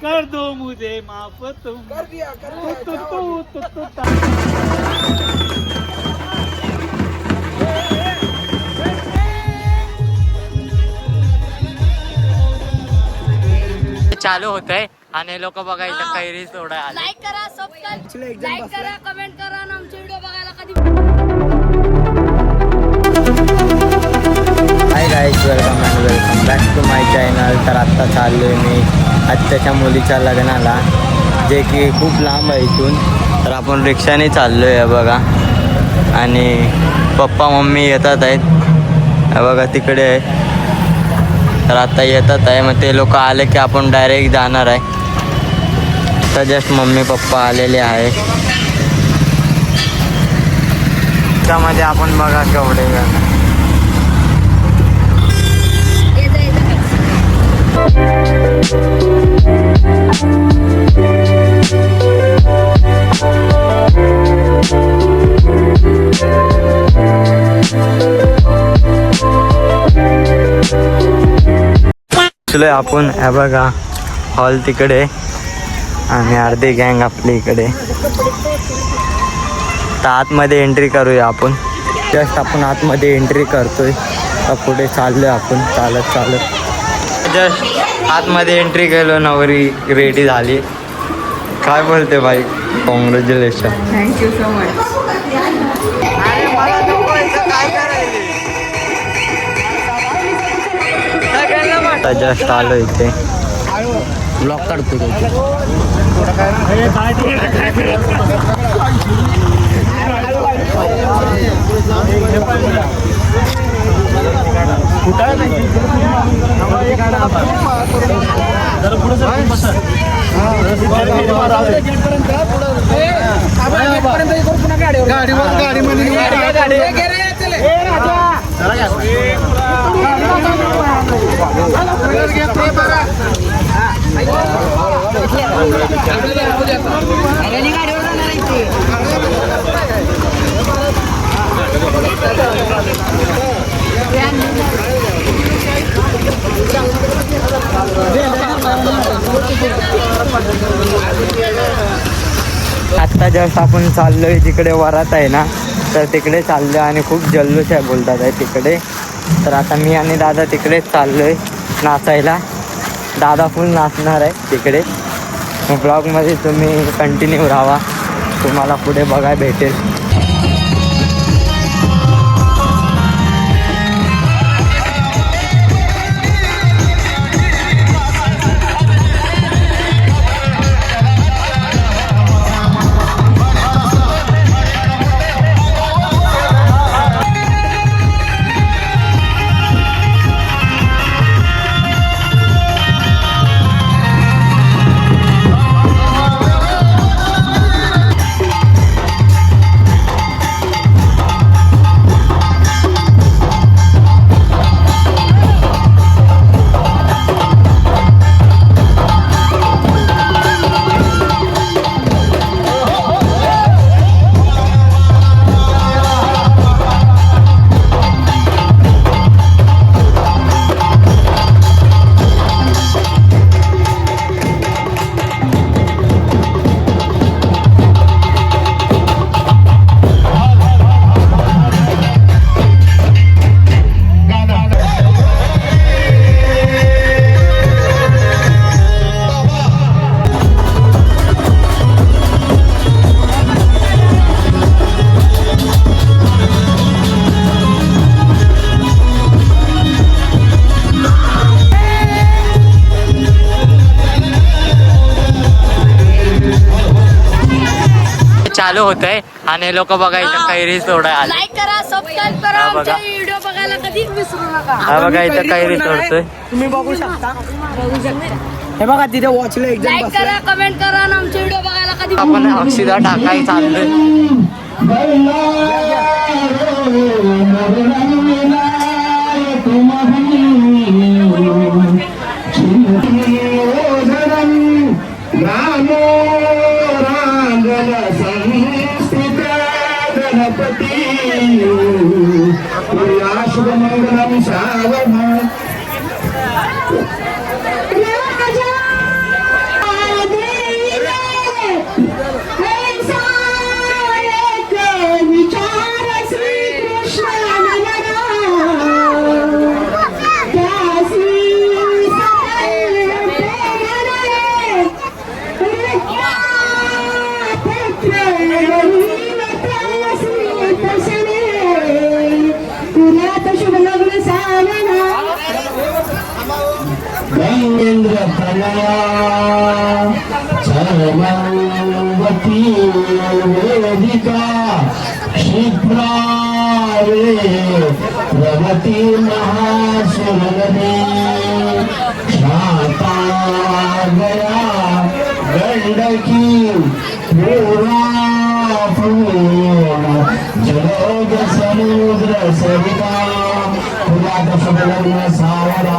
कर दो मुझे माफ तुम कर दिया चालू होत आहे आणि लोक बघा इथं कैरी सोडा आले. लाईक करा, सबस्क्राईब लाईक करा, कमेंट करा आणि आमचे व्हिडिओ बघायला कधी. Hi guys, welcome and welcome back to my channel. तर आत्ता चाललो आहे मी आत्याच्या मुलीच्या लग्नाला, जे की खूप लांब आहे इथून. तर आपण रिक्षाने चाललो आहे बघा, आणि पप्पा मम्मी येतात आहेत बघा तिकडे आहे. तर आता येतात आहे, मग ते लोक आले की आपण डायरेक्ट जाणार आहे. तर जस्ट मम्मी पप्पा आलेले आहे. त्यामध्ये आपण बघा केवढे आपण हे बघा हॉल तिकडे आणि अर्धी गँग आपली इकडे. तर आतमध्ये एंट्री करूया आपण. जस्ट आपण आतमध्ये एंट्री करतोय. तर पुढे चाललोय आपण चालत जस्ट आतमध्ये एंट्री केलो. नवरी रेडी झाली. काय बोलते भाई, कॉंग्रॅच्युलेशन. Thank you so much. आता जस्ट आलो इथे, ब्लॉक काढतो. आत्ता जस्ट आपण चाललोय जिकडे वरात आहे ना, तर तिकडे चाललोय आणि खूप जल्लोष आहे बोलतात आहे तिकडे. तर आता मी आणि दादा तिकडेच चाललोय नाचायला. दादा फुल नाचणार आहे तिकडे. ब्लॉगमध्ये तुम्ही कंटिन्यू राहा, तुम्हाला पुढे बघायला भेटेल. चालू होत आहे आणि लोक बघा इथं कैरी सोडा आले. लाईक करा, सबस्क्राईब करा, आमचे व्हिडिओ बघायला कधी विसरू नका. हा बघा इथं कैरी सोडतोय. तुम्ही बघू शकता. हे बघा तिथे वॉचला एकदम लाईक करा, कमेंट करा आणि आमचे व्हिडिओ बघायला कधी. आपण अक्षिदा टाकाय चाललोय. परमवती वेदिका क्षिप्रावे प्रगती महासुरगणे शांता गया गंडकी पूरा पूर्ण जलोग समुद्र सरिता पुरात सबलग्न सावरा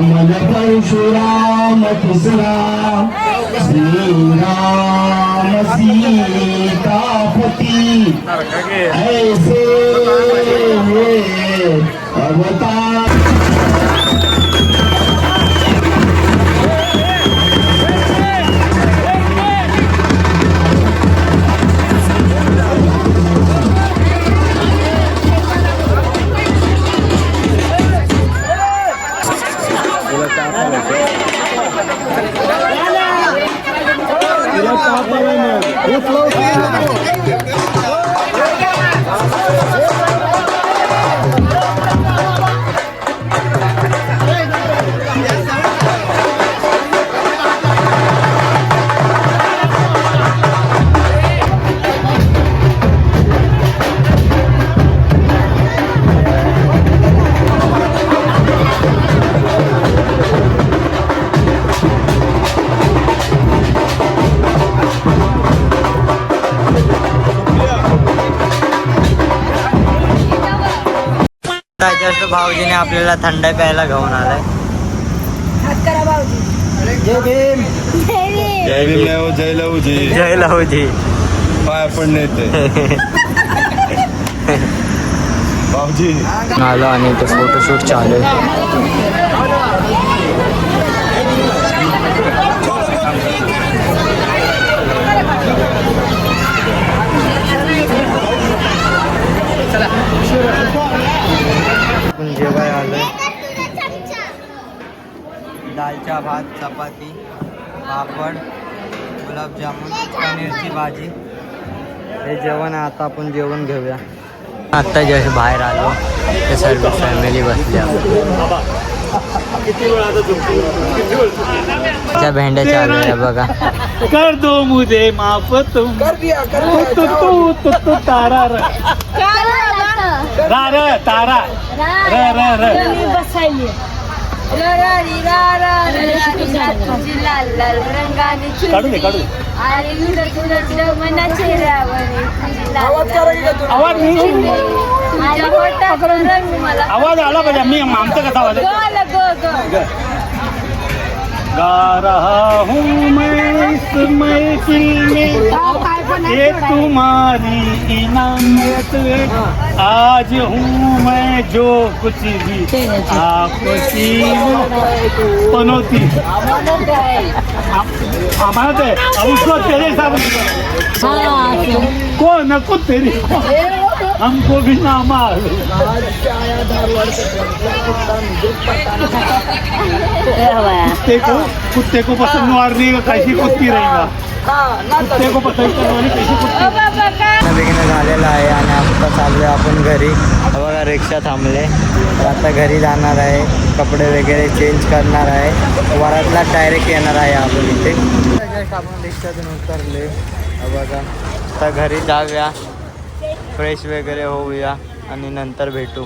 मन परशुराम तिसरा श्रीराम सीतापती ऐसे अवतार जस्ट भाऊजीने आपल्याला थंड प्यायला घेऊन आलाय. जय भीम. जय भीम जय लहूजी. जय लहूजी. पाय पण येते भाऊजी आलो आणि ते फोटोशूट चालू आहे. जेवाय आलोय. दालचा भात, चपाती, पापड, गुलाबजामुन, पनीरची भाजी हे जेवण आहे. आता आपण जेवण घेऊया. आत्ता जस्ट बाहेर आलो ते सर्व फॅमिली बसल्या. त्या भेंड्या चालू आहे बघा. कर दो मुझे माफ तुम. कर दिया तू तारा रा रा तारा र र र बसायली काढू दे काढू दे. आवाज आला पाहिजे. मी आमचा कसा आवाज गा रहा हूँ मैं इस महफिल में ये तुम्हारी इनामत. आज हूँ मैं जो कुछ भी आपकी पनौती. हमारा उसको तेरे हिसाब को नको तेरी हमको भी ना मार. कुत्ते को पसंद मारने का कैसी कुत्ती रहेगा. कुत्ते को पसंद करवानी कैसी कुत्ती. बेगिनं झालेलं आहे आणि आता चालू आहे आपण घरी. बघा रिक्षा थांबले. तर आता घरी जाणार आहे. कपडे वगैरे चेंज करणार आहे. वरातला डायरेक्ट येणार आहे आपण इथे. जस्ट आपण रिक्षातून उतरले. बघा आता घरी जाऊया, फ्रेश वगैरे होऊया आणि नंतर भेटू.